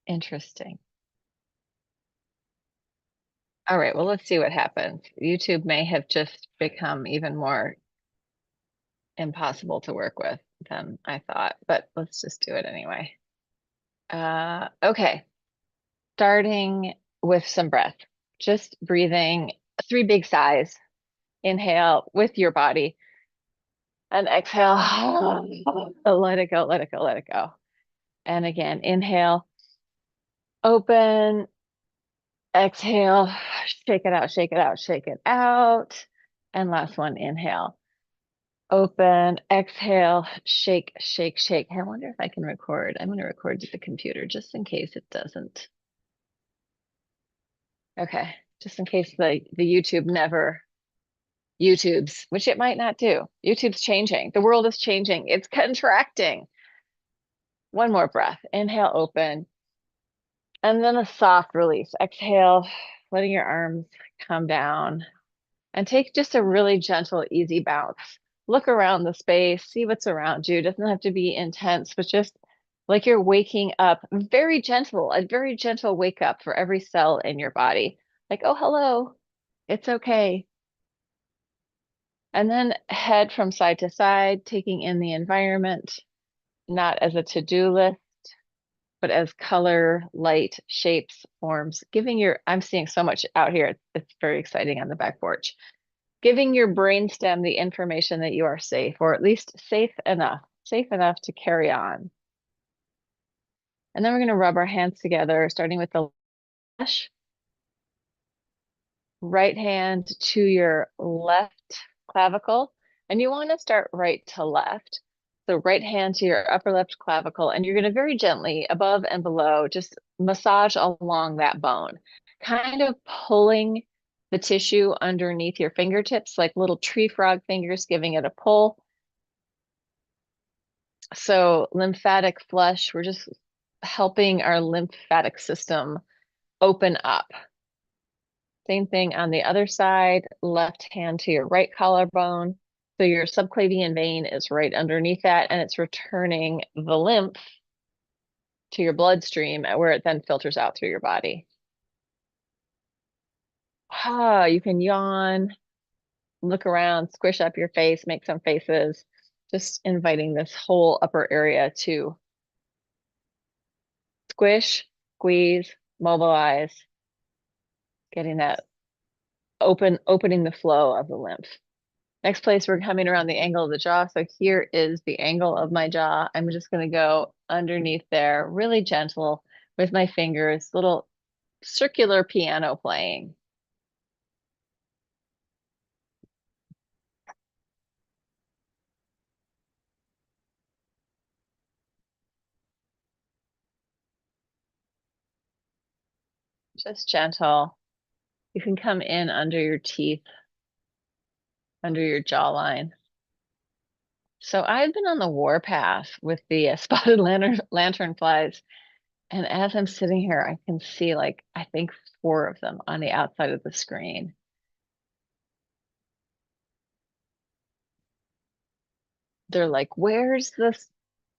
Interesting. All right, well, let's see what happens. YouTube may have just become even more impossible to work with than I thought, but let's just do it anyway. Okay, starting with some breath. Just breathing 3 big sighs. Inhale with your body and exhale. Let it go, let it go, let it go. And again, inhale, open, exhale, shake it out, shake it out, shake it out. And last one, inhale, open, exhale, shake, shake, shake. I wonder if I can record. I'm going to record to the computer just in case it doesn't. Okay, just in case the YouTube never YouTube's, which it might not do. YouTube's changing. The world is changing. It's contracting. One more breath. Inhale, open. And then a soft release. Exhale, letting your arms come down. And take just a really gentle, easy bounce. Look around the space, see what's around you. It doesn't have to be intense, but just like you're waking up, very gentle, a very gentle wake up for every cell in your body. Like, oh, hello, it's okay. And then head from side to side, taking in the environment, not as a to-do list, but as color, light, shapes, forms, giving your, I'm seeing so much out here. It's very exciting on the back porch. Giving your brainstem the information that you are safe, or at least safe enough to carry on. And then we're going to rub our hands together, starting with the lash, right hand to your left clavicle. And you want to start right to left. So right hand to your upper left clavicle, and you're going to very gently, above and below, just massage along that bone, kind of pulling the tissue underneath your fingertips, like little tree frog fingers, giving it a pull. So lymphatic flush, we're just helping our lymphatic system open up. Same thing on the other side, left hand to your right collarbone. So your subclavian vein is right underneath that, and it's returning the lymph to your bloodstream where it then filters out through your body. You can yawn, look around, squish up your face, make some faces, just inviting this whole upper area to squish, squeeze, mobilize, getting that opening the flow of the lymph. Next place, we're coming around the angle of the jaw. So here is the angle of my jaw. I'm just going to go underneath there, really gentle with my fingers, little circular piano playing. Just gentle. You can come in under your teeth, under your jawline. So I've been on the warpath with the spotted lanternflies. And as I'm sitting here, I can see like, I think 4 of them on the outside of the screen. They're like, where's the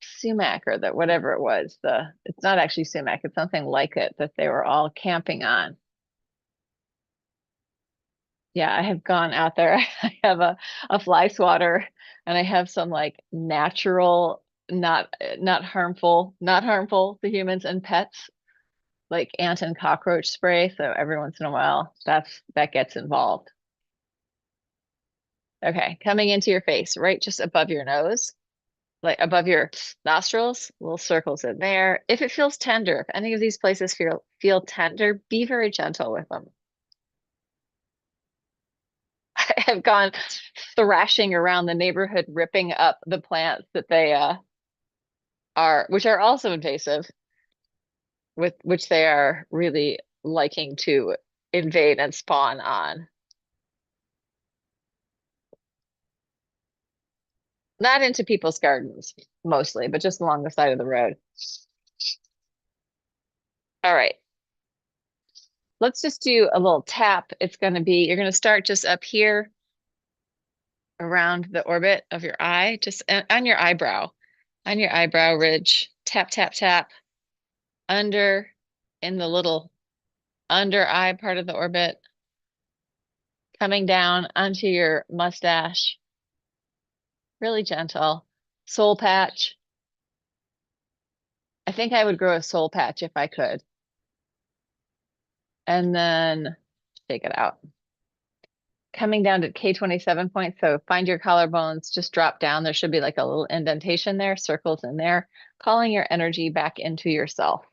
sumac or that whatever it was? It's not actually sumac, it's something like it that they were all camping on. Yeah, I have gone out there. I have a fly swatter and I have some like natural, not harmful to humans and pets, like ant and cockroach spray. So every once in a while, that gets involved. Okay, coming into your face, right just above your nose, like above your nostrils, little circles in there. If it feels tender, if any of these places feel tender, be very gentle with them. I have gone thrashing around the neighborhood, ripping up the plants that they which are also invasive, with which they are really liking to invade and spawn on. Not into people's gardens mostly, but just along the side of the road. All right. Let's just do a little tap. You're going to start just up here around the orbit of your eye, just on your eyebrow ridge. Tap, tap, tap. Under, in the little under eye part of the orbit, coming down onto your mustache, really gentle. Soul patch. I think I would grow a soul patch if I could. And then shake it out. Coming down to K27 point, so find your collarbones, just drop down. There should be like a little indentation there, circles in there, calling your energy back into yourself.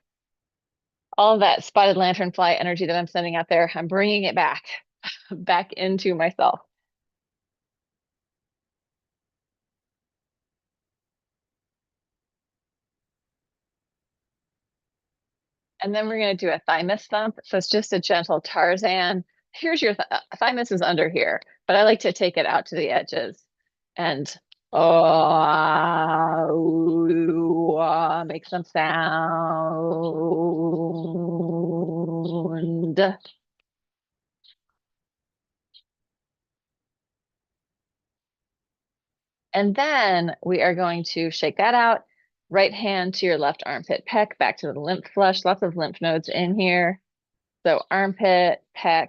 All that spotted lanternfly energy that I'm sending out there, I'm bringing it back, back into myself. And then we're going to do a thymus thump. So it's just a gentle Tarzan. Here's your thymus is under here, but I like to take it out to the edges and make some sound. And then we are going to shake that out. Right hand to your left armpit, pec, back to the lymph flush. Lots of lymph nodes in here. So armpit, pec.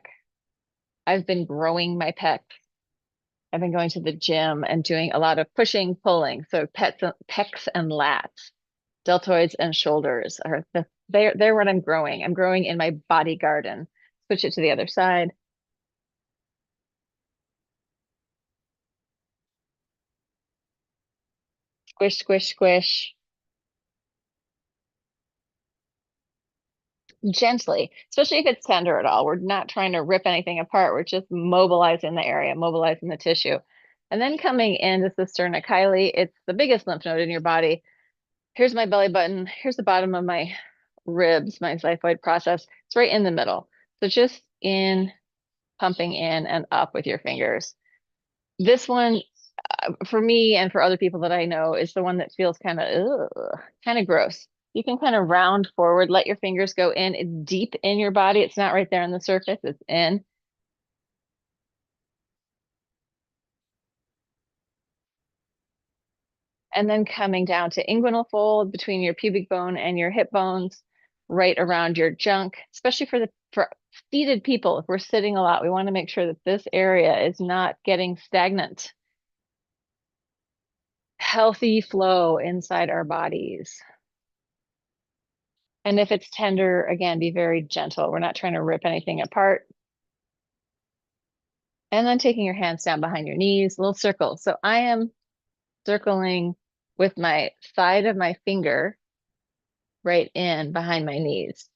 I've been growing my pecs. I've been going to the gym and doing a lot of pushing, pulling. So pecs and lats, deltoids and shoulders are they're what I'm growing. I'm growing in my body garden. Switch it to the other side. Squish, squish, squish. Gently, especially if it's tender at all. We're not trying to rip anything apart. We're just mobilizing the area, mobilizing the tissue. And then coming into Sternochyli, it's the biggest lymph node in your body. Here's my belly button. Here's the bottom of my ribs, my xiphoid process. It's right in the middle. So just in, pumping in and up with your fingers. This one, for me and for other people that I know, is the one that feels kind of gross. You can kind of round forward, let your fingers go in. It's deep in your body. It's not right there on the surface, it's in. And then coming down to inguinal fold between your pubic bone and your hip bones, right around your junk, especially for seated people. If we're sitting a lot, we want to make sure that this area is not getting stagnant. Healthy flow inside our bodies. And if it's tender, again, be very gentle. We're not trying to rip anything apart. And then taking your hands down behind your knees, little circle. So I am circling with my side of my finger right in behind my knees.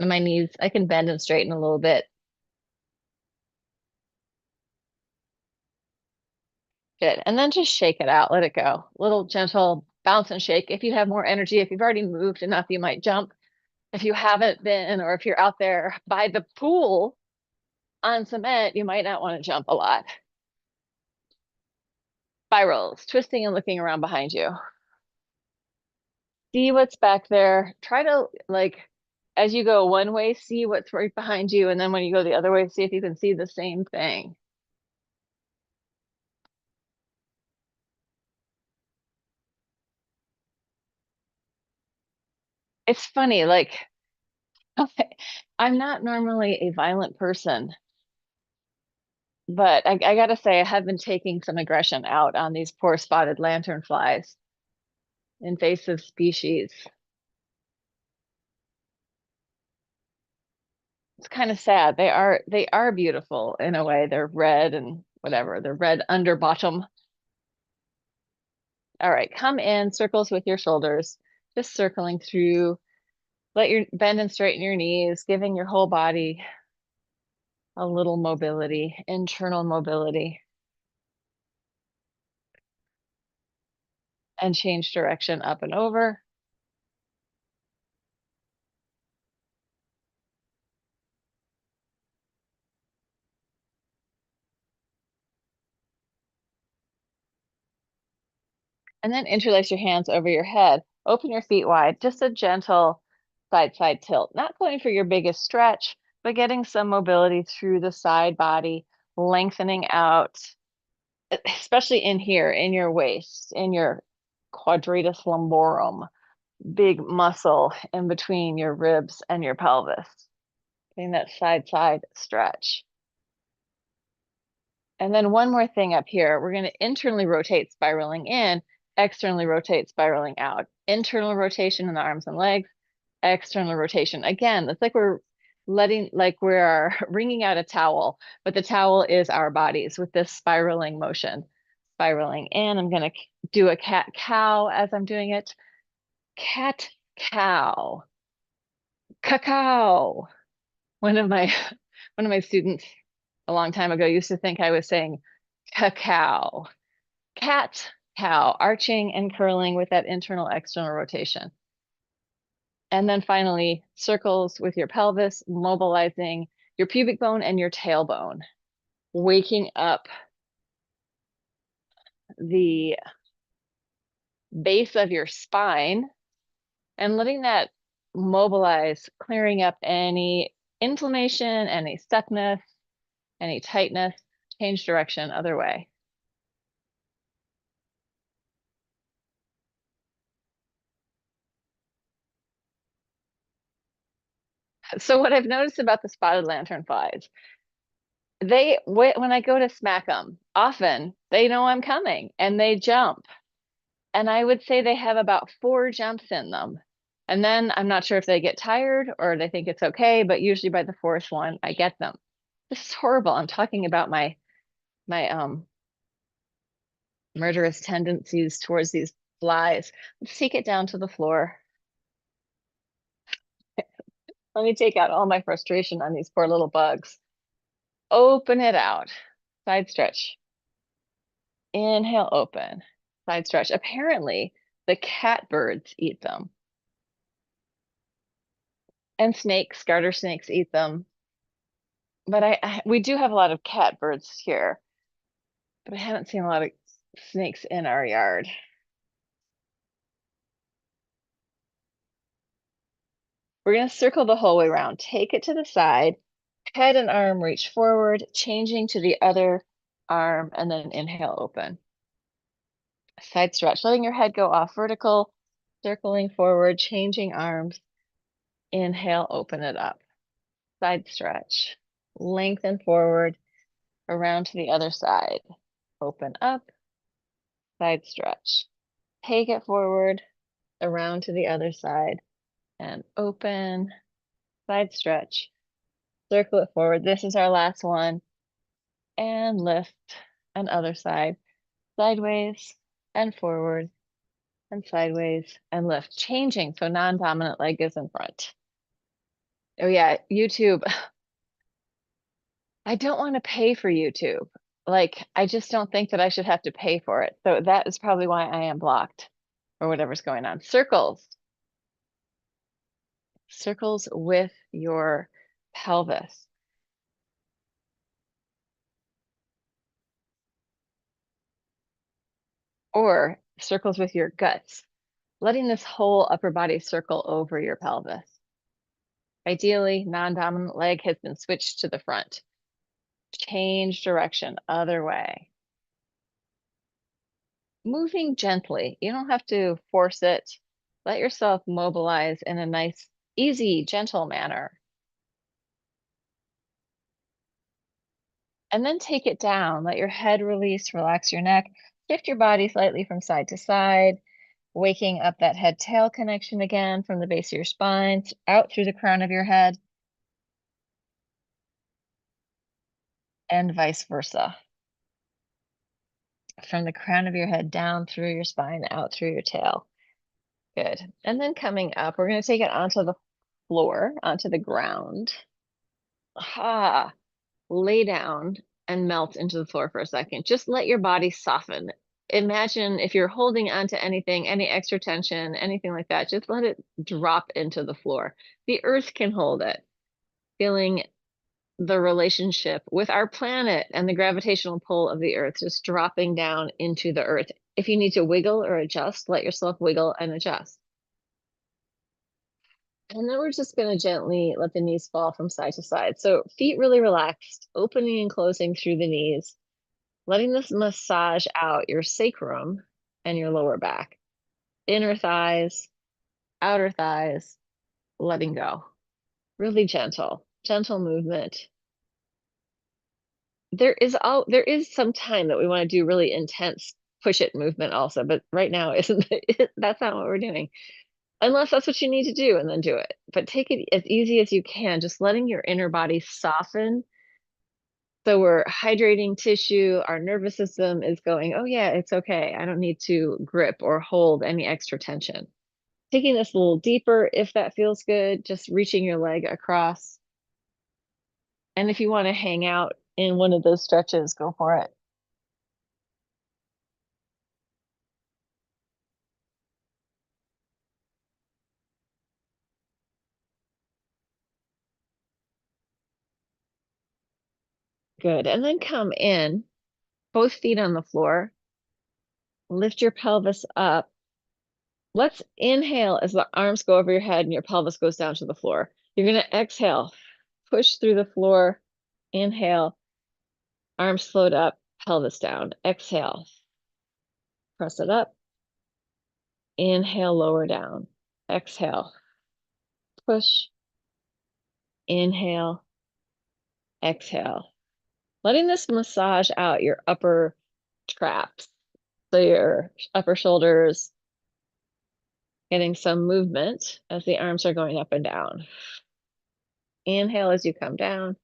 And my knees, I can bend and straighten a little bit. Good. And then just shake it out, let it go. Little gentle bounce and shake. If you have more energy, if you've already moved enough, you might jump. If you haven't been, or if you're out there by the pool on cement, you might not want to jump a lot. Spirals, twisting and looking around behind you. See what's back there. Try to, like, as you go one way, see what's right behind you. And then when you go the other way, see if you can see the same thing. It's funny, like, I'm not normally a violent person, but I gotta say, I have been taking some aggression out on these poor spotted lanternflies, invasive species. It's kind of sad. They are beautiful in a way. They're red and whatever. They're red under bottom. All right, come in, circles with your shoulders, just circling through. Let your bend and straighten your knees, giving your whole body a little mobility, internal mobility. And change direction up and over. And then interlace your hands over your head. Open your feet wide, just a gentle side tilt. Not going for your biggest stretch, but getting some mobility through the side body, lengthening out, especially in here, in your waist, in your quadratus lumborum. big muscle in between your ribs and your pelvis. Getting that side stretch. And then one more thing up here, we're going to internally rotate spiraling in, externally rotate spiraling out. Internal rotation in the arms and legs, external rotation. Again, it's like we're wringing out a towel, but the towel is our bodies with this spiraling motion. Spiraling in, I'm going to do a cat cow as I'm doing it. Cat cow. Cacao. One of my students a long time ago used to think I was saying cacao. Cat cow, arching and curling with that internal external rotation. And then finally, circles with your pelvis, mobilizing your pubic bone and your tailbone, waking up the base of your spine and letting that mobilize, clearing up any inflammation, any stuckness, any tightness, change direction, other way. So what I've noticed about the spotted lanternflies, when I go to smack them, often they know I'm coming and they jump. And I would say they have about 4 jumps in them. And then I'm not sure if they get tired or they think it's okay, but usually by the 4th one, I get them. This is horrible. I'm talking about my murderous tendencies towards these flies. Let's take it down to the floor. Let me take out all my frustration on these poor little bugs. Open it out. Side stretch. Inhale, open. Side stretch. Apparently, the catbirds eat them. And snakes, garter snakes eat them. But we do have a lot of catbirds here, but I haven't seen a lot of snakes in our yard. We're going to circle the whole way around. Take it to the side, head and arm reach forward, changing to the other arm, and then inhale, open. Side stretch, letting your head go off vertical, circling forward, changing arms. Inhale, open it up. Side stretch, lengthen forward, around to the other side. Open up, side stretch. Take it forward, around to the other side, and open, side stretch. Circle it forward. This is our last one. And lift, and other side. Sideways and forward and sideways and lift. Changing, so non-dominant leg is in front. Oh yeah, YouTube. I don't want to pay for YouTube. Like, I just don't think that I should have to pay for it. So that is probably why I am blocked or whatever's going on. Circles. Circles with your pelvis. Or circles with your guts. Letting this whole upper body circle over your pelvis. Ideally, non-dominant leg has been switched to the front. Change direction, other way. Moving gently. You don't have to force it. Let yourself mobilize in a nice, easy, gentle manner. And then take it down. Let your head release, relax your neck. Shift your body slightly from side to side, waking up that head-tail connection again from the base of your spine, out through the crown of your head, and vice versa. From the crown of your head down through your spine, out through your tail. Good. And then coming up, we're going to take it onto the floor, onto the ground. Ah, lay down and melt into the floor for a second. Just let your body soften. Imagine if you're holding onto anything, any extra tension, anything like that, just let it drop into the floor. The earth can hold it. Feeling the relationship with our planet and the gravitational pull of the earth, just dropping down into the earth. If you need to wiggle or adjust, let yourself wiggle and adjust. And then we're just going to gently let the knees fall from side to side. So feet really relaxed, opening and closing through the knees, letting this massage out your sacrum and your lower back, inner thighs, outer thighs, letting go. Really gentle movement. There is some time that we want to do really intense push it movement also, but right now isn't that's not what we're doing. Unless that's what you need to do, and then do it. But take it as easy as you can, just letting your inner body soften. So we're hydrating tissue, our nervous system is going, oh yeah, it's okay. I don't need to grip or hold any extra tension. Taking this a little deeper, if that feels good, just reaching your leg across. And if you want to hang out in one of those stretches, go for it. Good. And then come in, both feet on the floor. Lift your pelvis up. Let's inhale as the arms go over your head and your pelvis goes down to the floor. You're going to exhale, push through the floor, inhale, arms float up, pelvis down. Exhale, press it up, inhale, lower down. Exhale, push, inhale, exhale. Letting this massage out your upper traps. So your upper shoulders, getting some movement as the arms are going up and down. Inhale as you come down,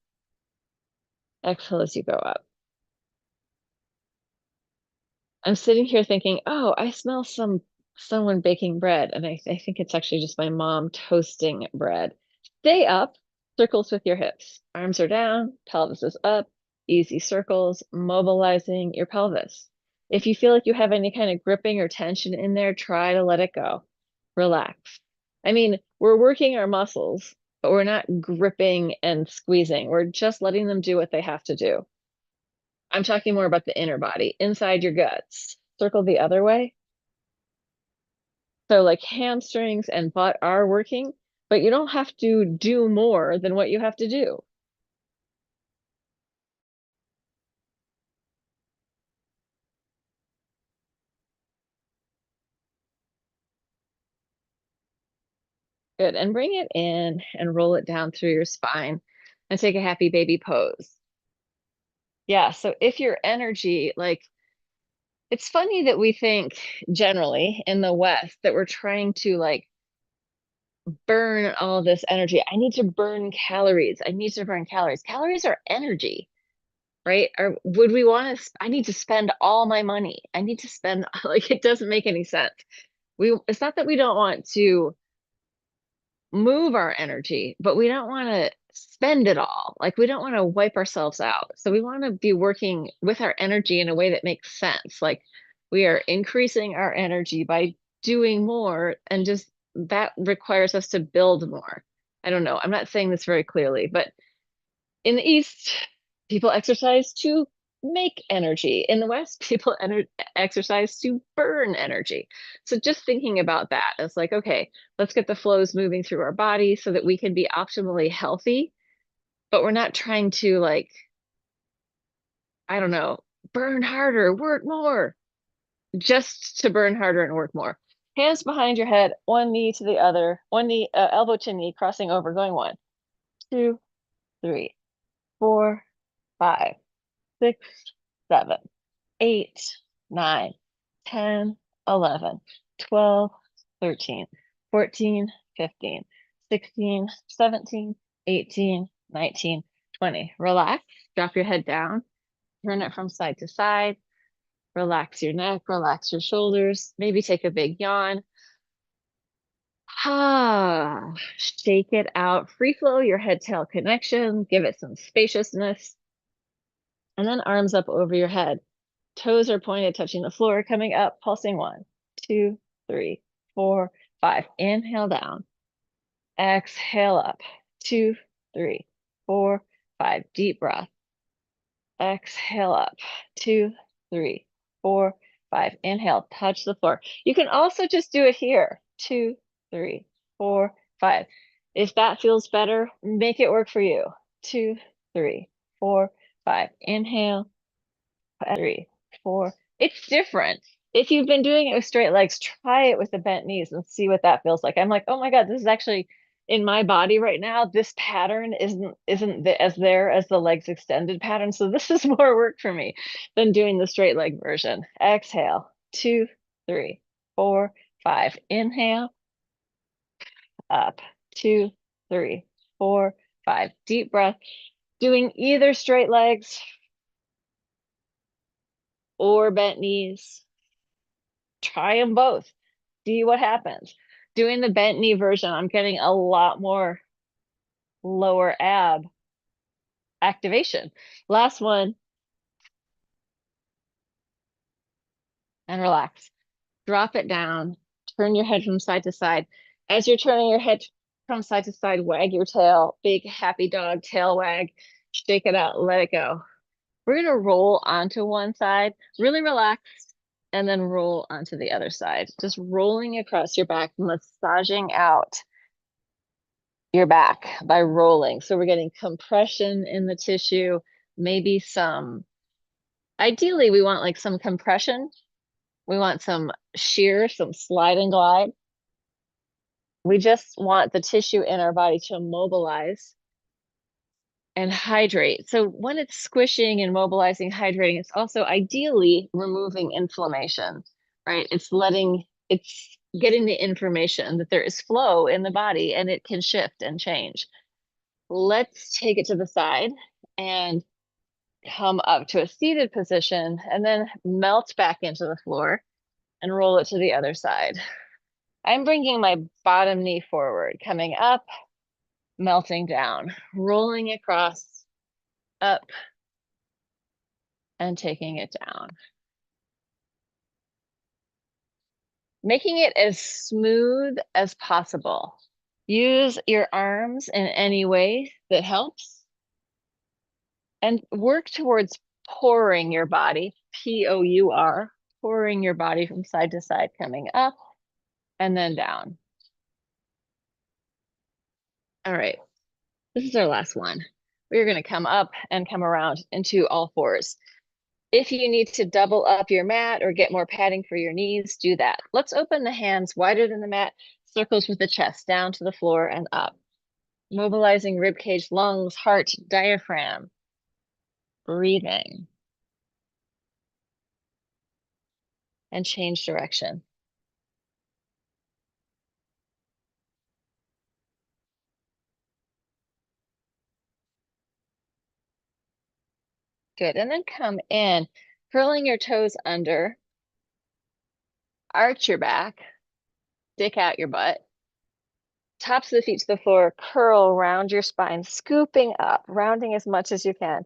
exhale as you go up. I'm sitting here thinking, oh, I smell someone baking bread, and I think it's actually just my mom toasting bread. Stay up, circles with your hips. Arms are down, pelvis is up, easy circles, mobilizing your pelvis. If you feel like you have any kind of gripping or tension in there, try to let it go. Relax. I mean, we're working our muscles, but we're not gripping and squeezing. We're just letting them do what they have to do. I'm talking more about the inner body, inside your guts. Circle the other way. So like hamstrings and butt are working, but you don't have to do more than what you have to do. Good. And bring it in and roll it down through your spine and take a happy baby pose. Yeah. So if your energy, like, it's funny that we think generally in the West that we're trying to like burn all this energy. I need to burn calories. I need to burn calories. Calories are energy, right? Or would we want to, I need to spend all my money. I need to spend, like, it doesn't make any sense. It's not that we don't want to move our energy, but we don't want to spend it all. Like, we don't want to wipe ourselves out. So we want to be working with our energy in a way that makes sense. Like, we are increasing our energy by doing more, and just that requires us to build more. I don't know. I'm not saying this very clearly, but in the East, people exercise to make energy. In the West, people exercise to burn energy. So just thinking about that, it's like, okay, let's get the flows moving through our body so that we can be optimally healthy, but we're not trying to, like, I don't know, burn harder, work more, just to burn harder and work more. Hands behind your head, one knee to the other, one knee, elbow to knee, crossing over, going 1, 2, 3, 4, 5, 6, 7, 8, 9, 10, 11, 12, 13, 14, 15, 16, 17, 18, 19, 20. Relax, drop your head down, turn it from side to side, relax your neck, relax your shoulders, maybe take a big yawn. Ah, shake it out, free flow your head tail connection, give it some spaciousness, and then arms up over your head. Toes are pointed, touching the floor, coming up, pulsing 1, 2, 3, 4, 5. Inhale down. Exhale up. 2, 3, 4, 5. Deep breath. Exhale up. 2, 3, 4, 5. Inhale, touch the floor. You can also just do it here. 2, 3, 4, 5. If that feels better, make it work for you. 2, 3, 4, 5. Inhale. 3, 4. It's different. If you've been doing it with straight legs, try it with the bent knees and see what that feels like. I'm like, oh my God, this is actually in my body right now. This pattern isn't as there as the legs extended pattern. So this is more work for me than doing the straight leg version. Exhale, 2, 3, 4, 5. Inhale, up, 2, 3, 4, 5. Deep breath. Doing either straight legs or bent knees. Try them both. See what happens. Doing the bent knee version, I'm getting a lot more lower ab activation. Last one, and relax. Drop it down. Turn your head from side to side. As you're turning your head from side to side, wag your tail. Big happy dog tail wag. Shake it out. Let it go. We're going to roll onto one side, really relaxed, and then roll onto the other side. Just rolling across your back, massaging out your back by rolling. So we're getting compression in the tissue, maybe ideally we want like some compression. We want some shear, some slide and glide. We just want the tissue in our body to mobilize and hydrate. So when it's squishing and mobilizing, hydrating, it's also ideally removing inflammation, right? It's getting the information that there is flow in the body and it can shift and change. Let's take it to the side and come up to a seated position and then melt back into the floor and roll it to the other side. I'm bringing my bottom knee forward, coming up, melting down, rolling across, up, and taking it down. Making it as smooth as possible. Use your arms in any way that helps. And work towards pouring your body, P-O-U-R, pouring your body from side to side, coming up and then down. All right, this is our last one. We're going to come up and come around into all fours. If you need to double up your mat or get more padding for your knees, do that. Let's open the hands wider than the mat, circles with the chest down to the floor and up. Mobilizing rib cage, lungs, heart, diaphragm. Breathing. And change direction. Good, and then come in, curling your toes under, arch your back, stick out your butt, tops of the feet to the floor, curl around your spine, scooping up, rounding as much as you can.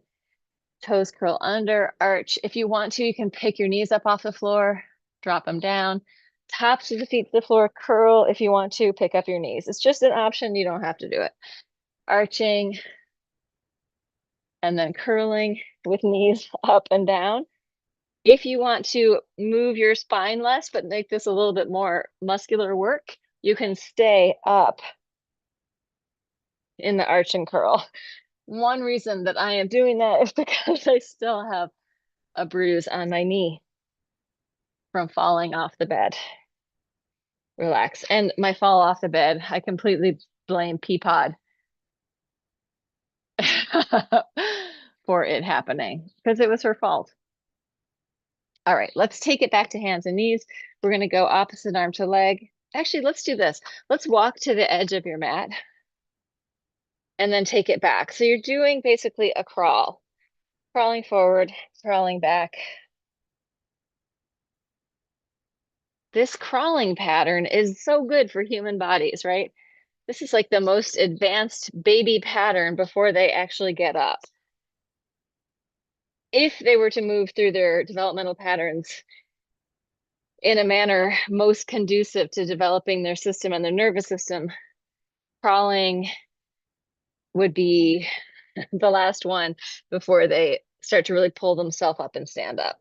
Toes curl under, arch. If you want to, you can pick your knees up off the floor, drop them down. Tops of the feet to the floor, curl. If you want to, pick up your knees. It's just an option. You don't have to do it. Arching and then curling with knees up and down. If you want to move your spine less, but make this a little bit more muscular work, you can stay up in the arch and curl. One reason that I am doing that is because I still have a bruise on my knee from falling off the bed. Relax. And my fall off the bed, I completely blame Peapod for it happening because it was her fault. All right, let's take it back to hands and knees. We're going to go opposite arm to leg. Actually, let's do this. Let's walk to the edge of your mat and then take it back. So you're doing basically a crawl, crawling forward, crawling back. This crawling pattern is so good for human bodies, right? This is like the most advanced baby pattern before they actually get up. If they were to move through their developmental patterns in a manner most conducive to developing their system and their nervous system, crawling would be the last one before they start to really pull themselves up and stand up.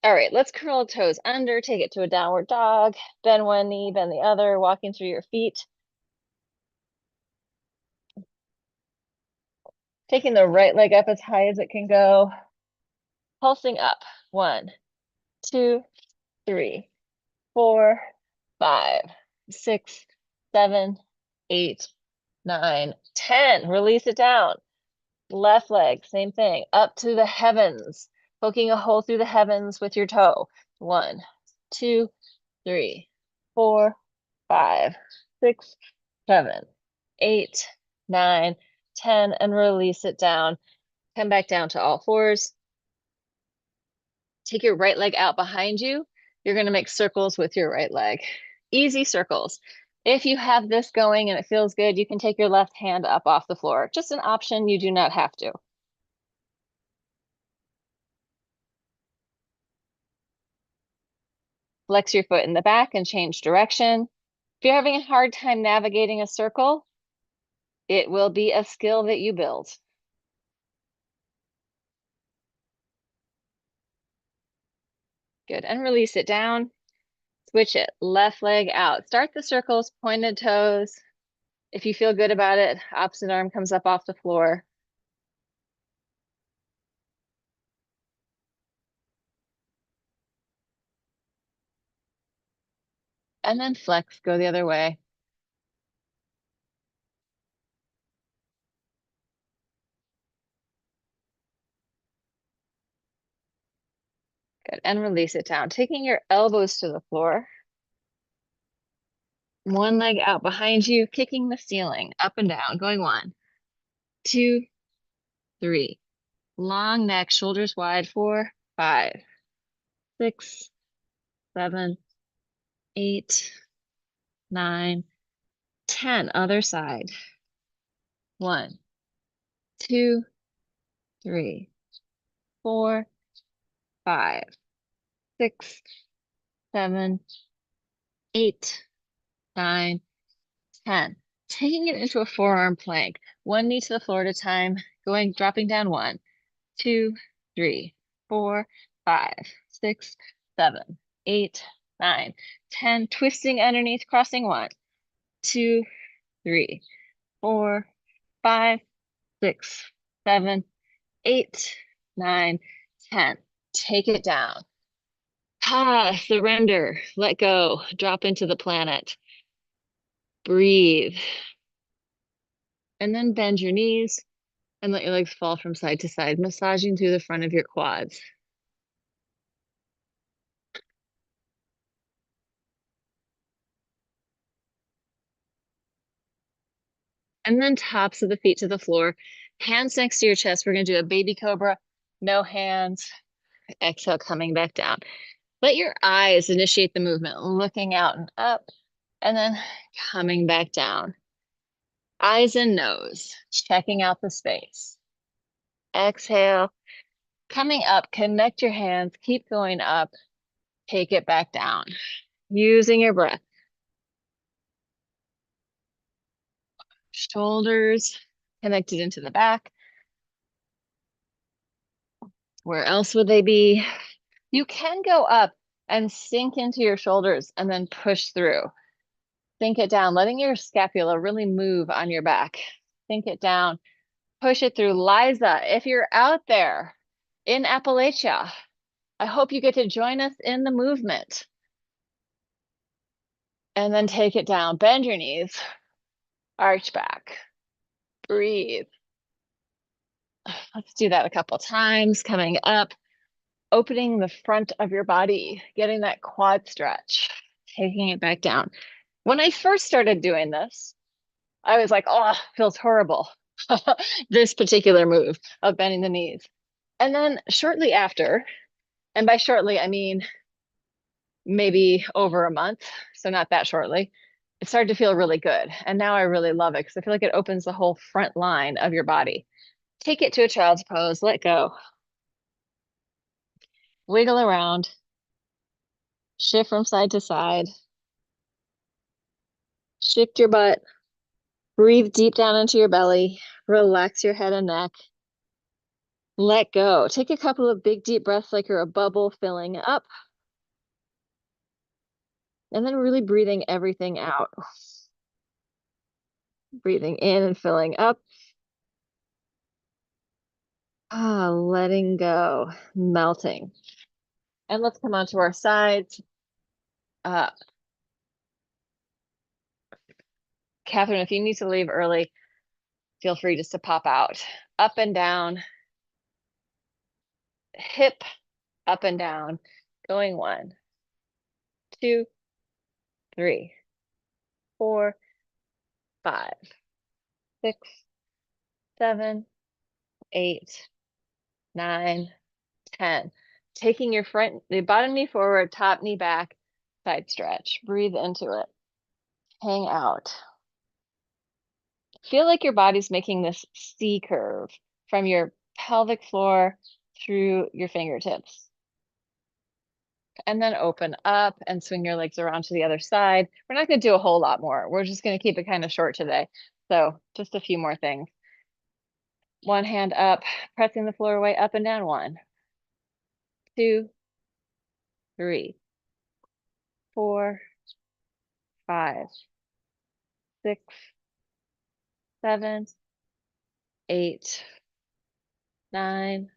All right, let's curl toes under, take it to a downward dog, bend one knee, bend the other, walking through your feet. Taking the right leg up as high as it can go, pulsing up, 1, 2, 3, 4, 5, 6, 7, 8, 9, 10. Release it down. Left leg, same thing. Up to the heavens, poking a hole through the heavens with your toe. 1, 2, 3, 4, 5, 6, 7, 8, 9, 10, and release it down. Come back down to all fours. Take your right leg out behind you. You're going to make circles with your right leg. Easy circles. If you have this going and it feels good, you can take your left hand up off the floor. Just an option, you do not have to. Flex your foot in the back and change direction. If you're having a hard time navigating a circle, it will be a skill that you build. Good, and release it down. Switch it, left leg out. Start the circles, pointed toes. If you feel good about it, opposite arm comes up off the floor. And then flex, go the other way. Good, and release it down. Taking your elbows to the floor. One leg out behind you, kicking the ceiling, up and down, going 1, 2, 3. Long neck, shoulders wide, 4, 5, 6, 7, 8, 9, 10. Other side. 1, 2, 3, 4, 5, 6, 7, 8, 9, 10. Taking it into a forearm plank. One knee to the floor at a time, dropping down 1, 2, 3, 4, 5, 6, 7, 8, 9, 10. Twisting underneath, crossing 1, 2, 3, 4, 5, 6, 7, 8, 9, 10. Take it down. Surrender, let go, drop into the planet. Breathe. And then bend your knees and let your legs fall from side to side, massaging through the front of your quads. And then tops of the feet to the floor, hands next to your chest. We're going to do a baby cobra, no hands. Exhale, coming back down. Let your eyes initiate the movement, looking out and up, and then coming back down. Eyes and nose, checking out the space. Exhale, coming up, connect your hands, keep going up, take it back down, using your breath. Shoulders connected into the back. Where else would they be? You can go up and sink into your shoulders and then push through. Sink it down, letting your scapula really move on your back. Sink it down, push it through. Liza, if you're out there in Appalachia, I hope you get to join us in the movement. And then take it down, bend your knees, arch back, breathe. Let's do that a couple times, coming up, opening the front of your body, getting that quad stretch, taking it back down. When I first started doing this, I was like, oh, feels horrible. This particular move of bending the knees. And then shortly after, and by shortly, I mean maybe over a month, so not that shortly, it started to feel really good. And now I really love it because I feel like it opens the whole front line of your body. Take it to a child's pose, let go. Wiggle around, shift from side to side. Shift your butt, breathe deep down into your belly, relax your head and neck. Let go. Take a couple of big deep breaths like you're a bubble filling up. And then really breathing everything out. Breathing in and filling up. Letting go, melting. And let's come onto our sides. Catherine, if you need to leave early, feel free just to pop out. Up and down, hip up and down, going 1, 2, 3, 4, 5, 6, 7, 8, 9, 10. Taking your the bottom knee forward, top knee back, side stretch. Breathe into it. Hang out. Feel like your body's making this C curve from your pelvic floor through your fingertips. And then open up and swing your legs around to the other side. We're not going to do a whole lot more. We're just going to keep it kind of short today. So just a few more things. One hand up, pressing the floor away, up and down. 1, 2, 3, 4, 5, 6, 7, 8, 9,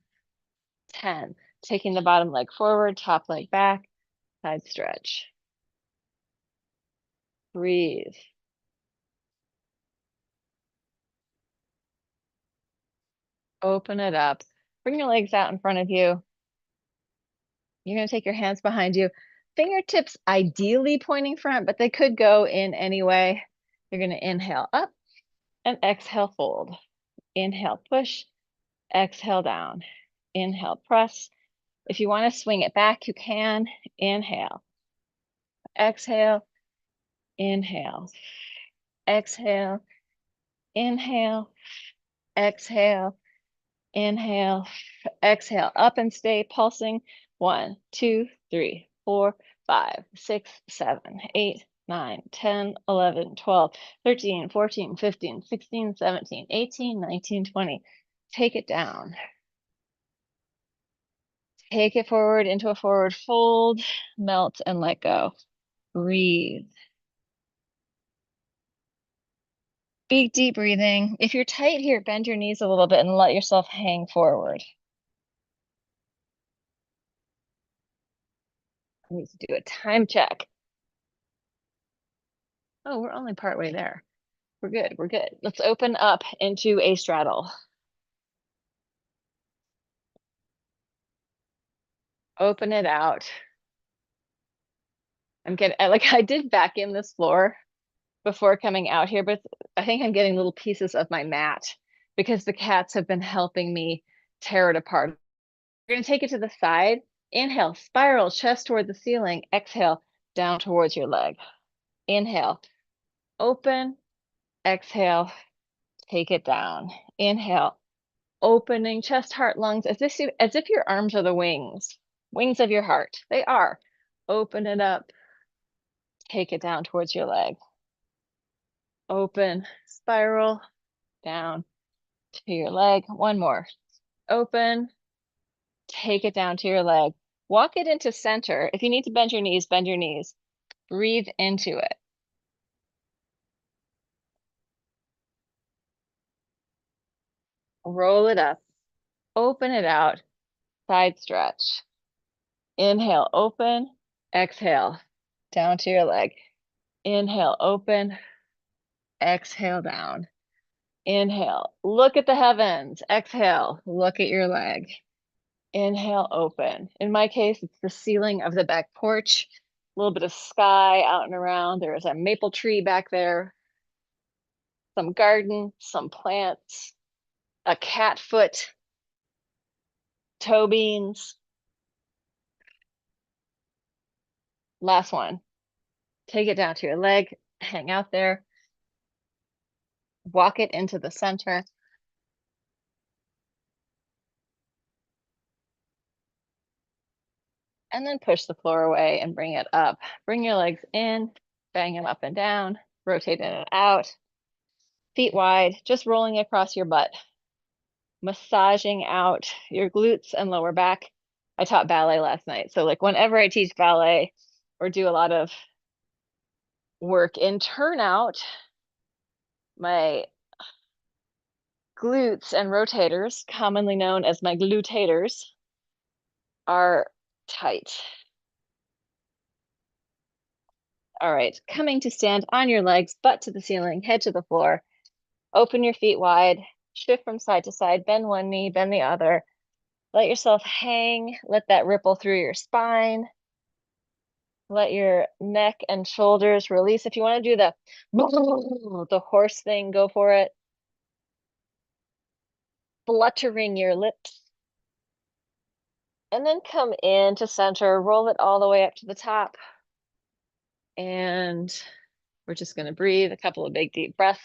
10. Taking the bottom leg forward, top leg back, side stretch. Breathe. Open it up. Bring your legs out in front of you. You're going to take your hands behind you. Fingertips ideally pointing front, but they could go in any way. You're going to inhale up and exhale, fold. Inhale, push. Exhale, down. Inhale, press. If you want to swing it back, you can. Inhale. Exhale. Inhale. Exhale. Inhale. Exhale. Inhale. Exhale. Up and stay pulsing. 1, 2, 3, 4, 5, 6, 7, 8, 9, 10, 11, 12, 13, 14, 15, 16, 17, 18, 19, 20. Take it down. Take it forward into a forward fold, melt and let go. Breathe. Big deep breathing. If you're tight here, bend your knees a little bit and let yourself hang forward. I need to do a time check. Oh, we're only partway there. We're good, we're good. Let's open up into a straddle. Open it out. I did vacuum this floor before coming out here, but I think I'm getting little pieces of my mat because the cats have been helping me tear it apart. We're gonna take it to the side. Inhale, spiral, chest toward the ceiling. Exhale, down towards your leg. Inhale, open. Exhale, take it down. Inhale, opening chest, heart, lungs, as if your arms are the wings of your heart. They are. Open it up. Take it down towards your leg. Open, spiral, down to your leg. One more. Open, take it down to your leg. Walk it into center. If you need to bend your knees, bend your knees. Breathe into it. Roll it up. Open it out. Side stretch. Inhale, open. Exhale, down to your leg. Inhale, open. Exhale, down. Inhale, look at the heavens. Exhale, look at your leg. Inhale, open. In my case, it's the ceiling of the back porch. A little bit of sky out and around. There is a maple tree back there. Some garden, some plants, a cat foot, toe beans. Last one. Take it down to your leg, hang out there. Walk it into the center. And then push the floor away and bring it up. Bring your legs in, bang them up and down, rotate in and out. Feet wide, just rolling across your butt. Massaging out your glutes and lower back. I taught ballet last night. So like whenever I teach ballet or do a lot of work in turnout, my glutes and rotators, commonly known as my glutators, are tight. All right, coming to stand on your legs, butt to the ceiling, head to the floor. Open your feet wide, shift from side to side, bend one knee, bend the other. Let yourself hang, let that ripple through your spine. Let your neck and shoulders release. If you want to do the horse thing, go for it. Fluttering your lips. And then come into center, roll it all the way up to the top. And we're just going to breathe a couple of big deep breaths.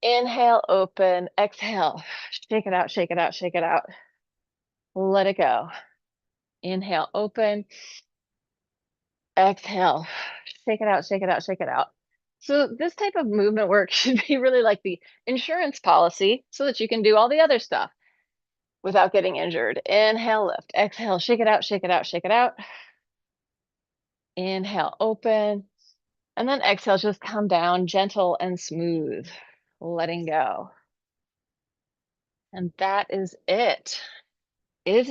Inhale, open, exhale, shake it out, shake it out, shake it out. Let it go. Inhale, open, exhale, shake it out, shake it out, shake it out. So this type of movement work should be really like the insurance policy so that you can do all the other stuff without getting injured. Inhale, lift, exhale, shake it out, shake it out, shake it out. Inhale, open, and then exhale, just come down, gentle and smooth, letting go. And that is it. Is it